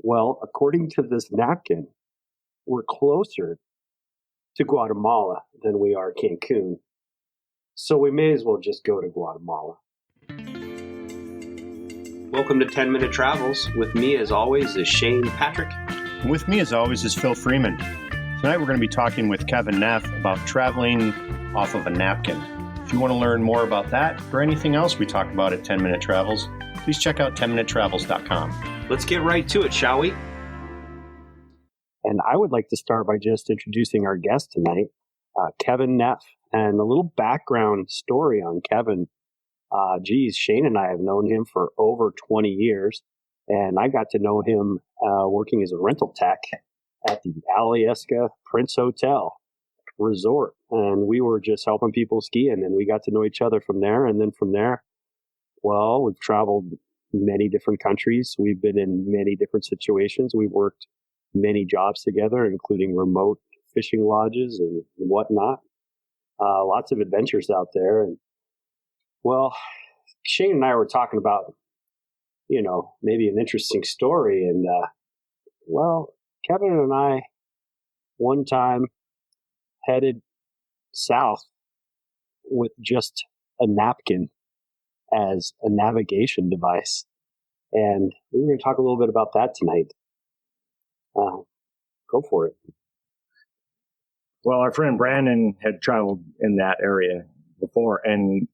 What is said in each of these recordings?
Well, according to this napkin, we're closer to Guatemala than we are Cancun. So we may as well just go to Guatemala. Welcome to 10 Minute Travels. With me, as always, is Shane Patrick. And with me, as always, is Phil Freeman. Tonight, we're going to be talking with Kevin Neff about traveling off of a napkin. If you want to learn more about that or anything else we talk about at 10 Minute Travels, please check out 10minutetravels.com. Let's get right to it, shall we? And I would like to start by just introducing our guest tonight, Kevin Neff, and a little background story on Kevin. Shane and I have known him for over 20 years, and I got to know him working as a rental tech at the Alyeska Prince Hotel Resort, and we were just helping people ski, and then we got to know each other from there, and then from there, well, we've traveled many different countries. We've been in many different situations. We've worked many jobs together, including remote fishing lodges and whatnot. Lots of adventures out there. And well, Shane and I were talking about, maybe an interesting story. And, Kevin and I one time headed south with just a napkin as a navigation device. And we're going to talk a little bit about that tonight. Go for it. Well, our friend Brandon had traveled in that area before, and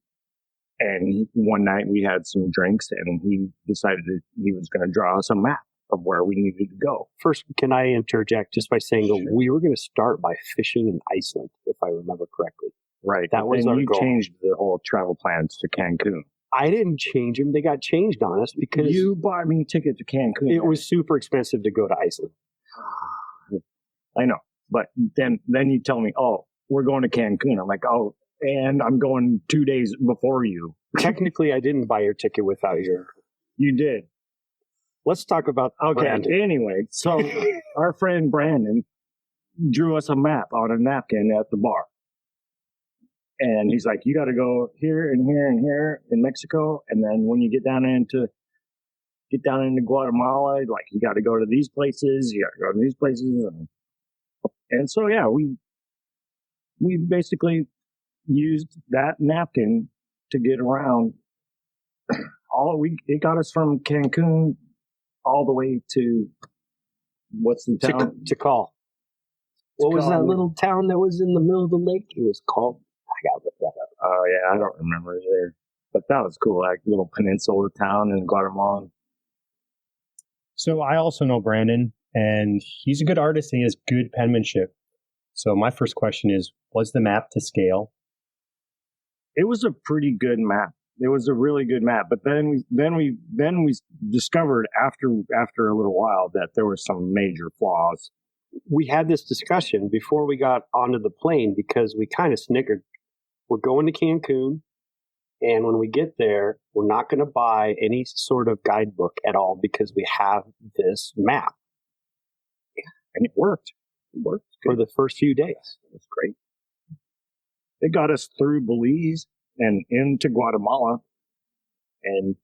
one night we had some drinks, and he decided that he was going to draw us a map of where we needed to go. First, can I interject just by saying that we were going to start by fishing in Iceland, if I remember correctly. Right. That was our goal. You changed the whole travel plans to Cancun. I didn't change them. They got changed on us because you bought me a ticket to Cancun. It was super expensive to go to Iceland. I know. But then you tell me, oh, we're going to Cancun. I'm like, oh, and I'm going 2 days before you. Technically, I didn't buy your ticket without your... You did. Let's talk about Brandon. Anyway, so our friend Brandon drew us a map on a napkin at the bar. And he's like, you got to go here and here and here in Mexico. And then when you get down into Guatemala, like you got to go to these places. You got to go to these places. And so, yeah, we basically used that napkin to get around. It got us from Cancun all the way to what's the town? Tikal. What was that little town that was in the middle of the lake? It was called. I gotta look that up. Oh yeah, I don't remember there, but that was cool. Like little peninsula town in Guatemala. So I also know Brandon, and he's a good artist and he has good penmanship. So my first question is, was the map to scale? It was a pretty good map. It was a really good map. But then we discovered after a little while that there were some major flaws. We had this discussion before we got onto the plane because we kind of snickered. We're going to Cancun, and when we get there, we're not going to buy any sort of guidebook at all because we have this map. And it worked. It worked for the first few days. It was great. It got us through Belize and into Guatemala, and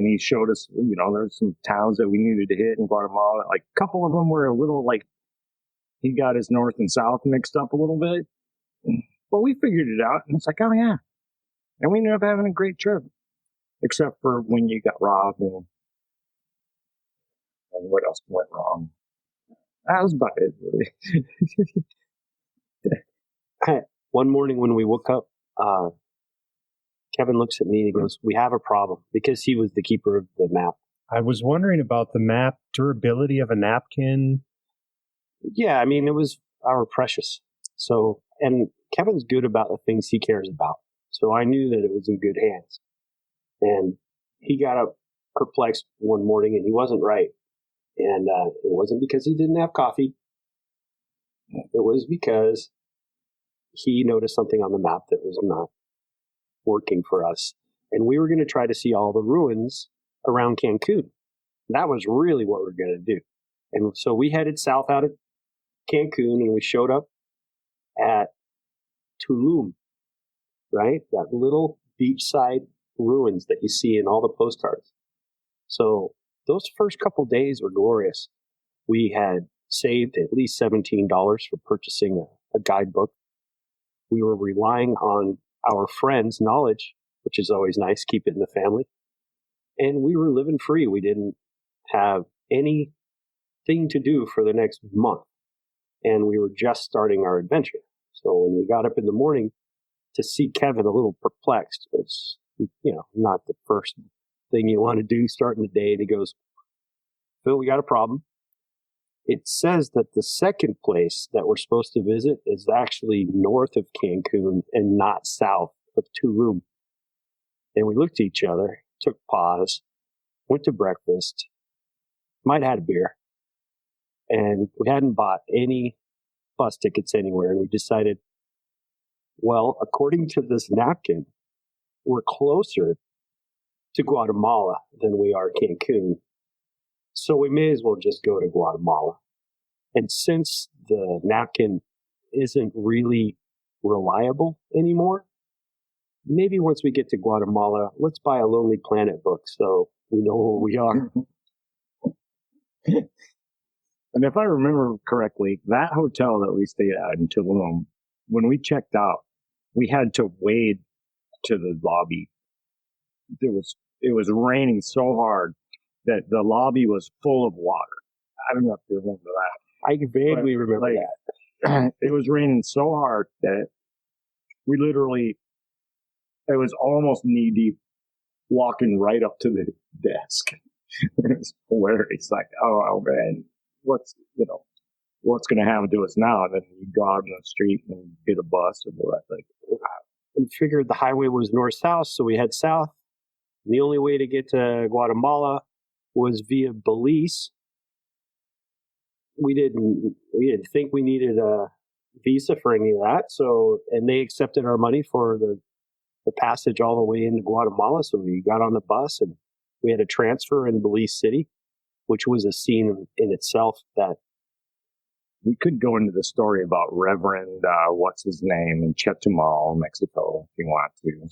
he showed us, there's some towns that we needed to hit in Guatemala. Like a couple of them were a little he got his north and south mixed up a little bit, but we figured it out, and it's like, oh yeah. And we ended up having a great trip, except for when you got robbed and what else went wrong. That was about it, really. One morning when we woke up, Kevin looks at me and he goes, we have a problem, because he was the keeper of the map. I was wondering about the map durability of a napkin. Yeah, I mean, it was our precious. So, and Kevin's good about the things he cares about. So I knew that it was in good hands. And he got up perplexed one morning and he wasn't right. And it wasn't because he didn't have coffee. It was because he noticed something on the map that was not working for us. And we were going to try to see all the ruins around Cancun. That was really what we were going to do. And so we headed south out of Cancun and we showed up at Tulum, right? That little beachside ruins that you see in all the postcards. So those first couple days were glorious. We had saved at least $17 for purchasing a guidebook. We were relying on our friends' knowledge, which is always nice, keep it in the family. And we were living free. We didn't have anything to do for the next month. And we were just starting our adventure. So when we got up in the morning, to see Kevin a little perplexed was, not the first thing you want to do starting the day. And he goes, Phil, we got a problem. It says that the second place that we're supposed to visit is actually north of Cancun and not south of Tulum. And we looked at each other, took pause, went to breakfast, might have had a beer, and we hadn't bought any bus tickets anywhere. And we decided, well, according to this napkin, we're closer to Guatemala than we are Cancun. So we may as well just go to Guatemala. And since the napkin isn't really reliable anymore, maybe once we get to Guatemala, let's buy a Lonely Planet book so we know where we are. And if I remember correctly, that hotel that we stayed at in Tulum, when we checked out, we had to wade to the lobby. It was raining so hard that the lobby was full of water. I don't know if you remember that. I vaguely remember that. It was raining so hard that we literally, it was almost knee deep walking right up to the desk. It was hilarious. Like, oh man, what's going to happen to us now? And then you go out on the street and get a bus or what. Like, we figured the highway was north-south, so we head south. The only way to get to Guatemala was via Belize. We didn't think we needed a visa for any of that. So, and they accepted our money for the passage all the way into Guatemala. So we got on the bus and we had a transfer in Belize City, which was a scene in itself that we could go into the story about Reverend, what's his name, in Chetumal, Mexico, if you want to.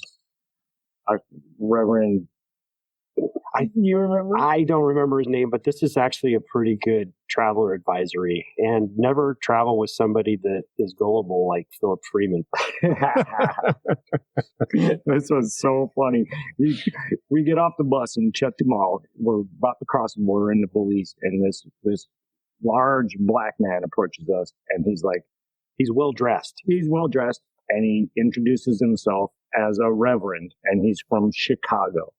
Reverend, you remember? I don't remember his name, but this is actually a pretty good traveler advisory. And never travel with somebody that is gullible like Philip Freeman. This was so funny. We get off the bus in Chetumal. We're about to cross the border into Belize, and this large black man approaches us, and he's like, he's well dressed. He's well dressed, and he introduces himself as a reverend, and he's from Chicago.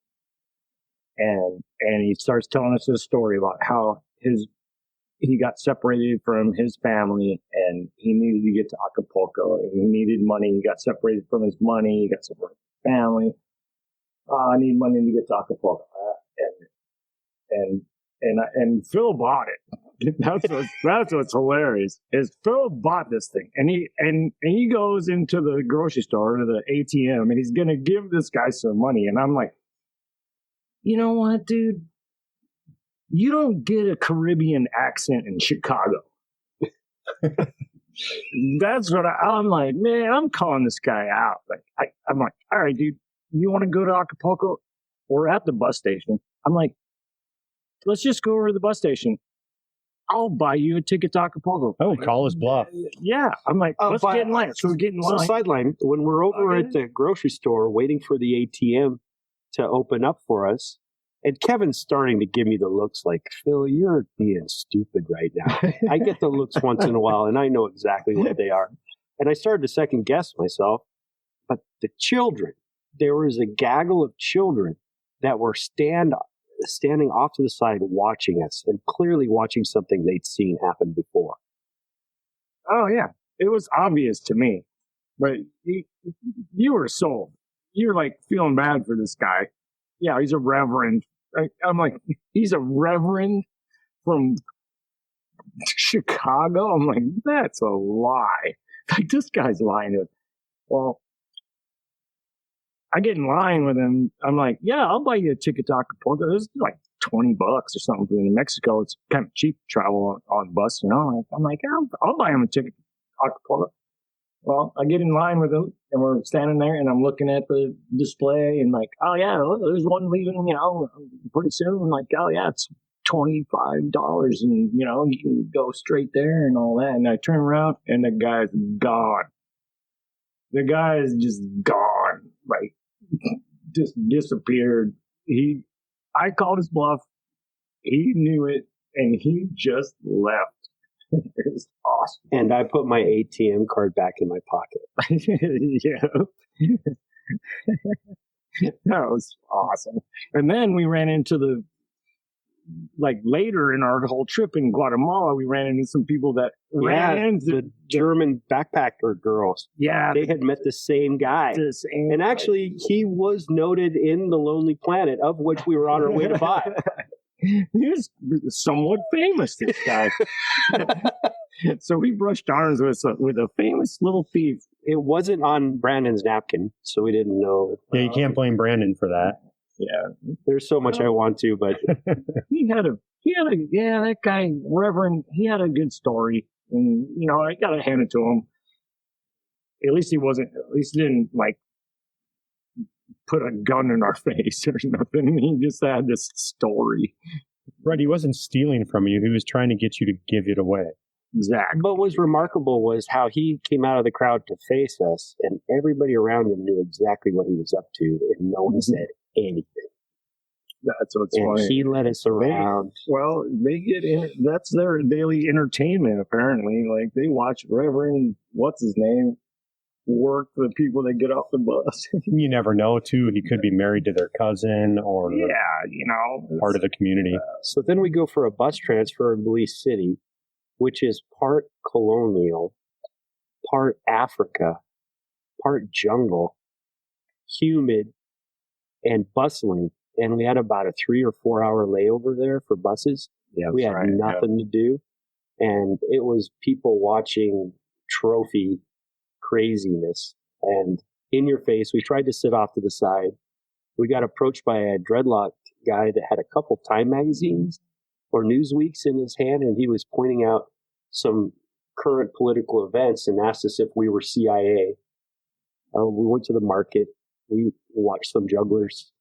And he starts telling us this story about how he got separated from his family, and he needed to get to Acapulco, and he needed money. He got separated from his money. He got separated from his family. I need money to get to Acapulco, and Phil bought it. That's what's hilarious is Phil bought this thing, and he goes into the grocery store to the ATM, and he's gonna give this guy some money, and I'm like, you know what, dude? You don't get a Caribbean accent in Chicago. That's what I'm like, man, I'm calling this guy out. Like, I'm like, all right, dude, you want to go to Acapulco? We're at the bus station. I'm like, let's just go over to the bus station. I'll buy you a ticket to Acapulco. Oh, call his bluff. Yeah. I'm like, let's get in line. So we're getting in line. So sideline, when we're over at the grocery store waiting for the ATM to open up for us, and Kevin's starting to give me the looks like, Phil, you're being stupid right now. I get the looks once in a while, and I know exactly what they are. And I started to second guess myself. But the children, there was a gaggle of children that were standing off to the side watching us, and clearly watching something they'd seen happen before. Oh, yeah. It was obvious to me. But you were sold. You're like feeling bad for this guy. Yeah, he's a reverend. I'm like, he's a reverend from Chicago? I'm like, that's a lie. Like, this guy's lying to us. Well, I get in line with him. I'm like, yeah, I'll buy you a ticket to Acapulco. This is like $20 or something. In Mexico, it's kind of cheap to travel on bus, you know. I'm like, yeah, I'll buy him a ticket to Acapulco. Well, I get in line with him, and we're standing there, and I'm looking at the display, and like, oh yeah, there's one leaving, pretty soon. Like, oh yeah, it's $25, and you can go straight there and all that. And I turn around, and the guy's gone. The guy is just gone, like just disappeared. I called his bluff. He knew it, and he just left. It was awesome. And I put my ATM card back in my pocket. Yeah. That was awesome. And then we ran into later in our whole trip in Guatemala, we ran into some people that ran into the German backpacker girls. Yeah. They had met the same guy. And actually, he was noted in The Lonely Planet, of which we were on our way to buy. He was somewhat famous, this guy. So we brushed arms with a famous little thief. It wasn't on Brandon's napkin, so we didn't know. Yeah, you can't blame Brandon for that. Yeah. There's so much I want to, but that guy, Reverend, he had a good story. And, I got to hand it to him. At least he didn't put a gun in our face or nothing. He just had this story. Right, he wasn't stealing from you. He was trying to get you to give it away. Exactly. But what was remarkable was how he came out of the crowd to face us, and everybody around him knew exactly what he was up to, and no one said anything. That's what's and funny. He led us around. They get in. That's their daily entertainment, apparently. Like, they watch Reverend, what's his name, work the people that get off the bus. You never know, too. He could be married to their cousin or part of the community. So then we go for a bus transfer in Belize City, which is part colonial, part Africa, part jungle, humid, and bustling. And we had about a 3 or 4 hour layover there for buses. Yeah, we had nothing to do. And it was people watching trophy craziness. And in your face, we tried to sit off to the side. We got approached by a dreadlocked guy that had a couple Time magazines or Newsweeks in his hand, and he was pointing out some current political events and asked us if we were CIA. We went to the market. We watched some jugglers.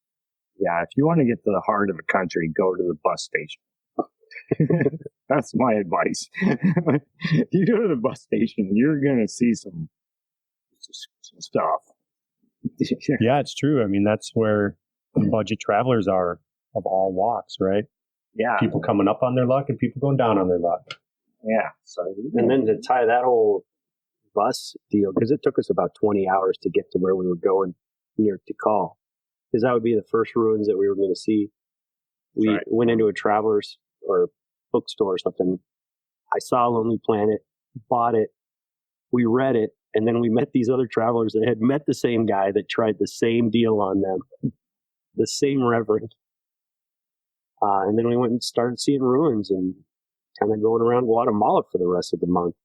Yeah, if you want to get to the heart of the country, go to the bus station. That's my advice. You go to the bus station, you're going to see some stuff. Yeah, it's true. I mean, that's where budget travelers are of all walks, right? Yeah. People coming up on their luck and people going down on their luck. Yeah. So, and then to tie that whole bus deal, because it took us about 20 hours to get to where we were going near Tikal, because that would be the first ruins that we were going to see. We went into a traveler's or bookstore or something. I saw Lonely Planet, bought it, we read it, and then we met these other travelers that had met the same guy that tried the same deal on them, the same reverend. And then we went and started seeing ruins and kind of going around Guatemala for the rest of the month.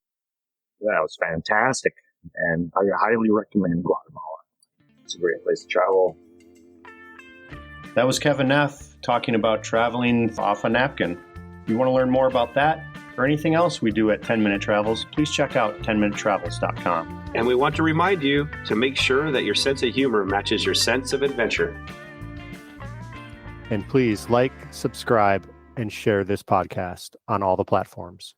That was fantastic. And I highly recommend Guatemala. It's a great place to travel. That was Kevin Neff talking about traveling off a napkin. If you want to learn more about that or anything else we do at 10 Minute Travels, please check out 10minutetravels.com. And we want to remind you to make sure that your sense of humor matches your sense of adventure. And please like, subscribe, and share this podcast on all the platforms.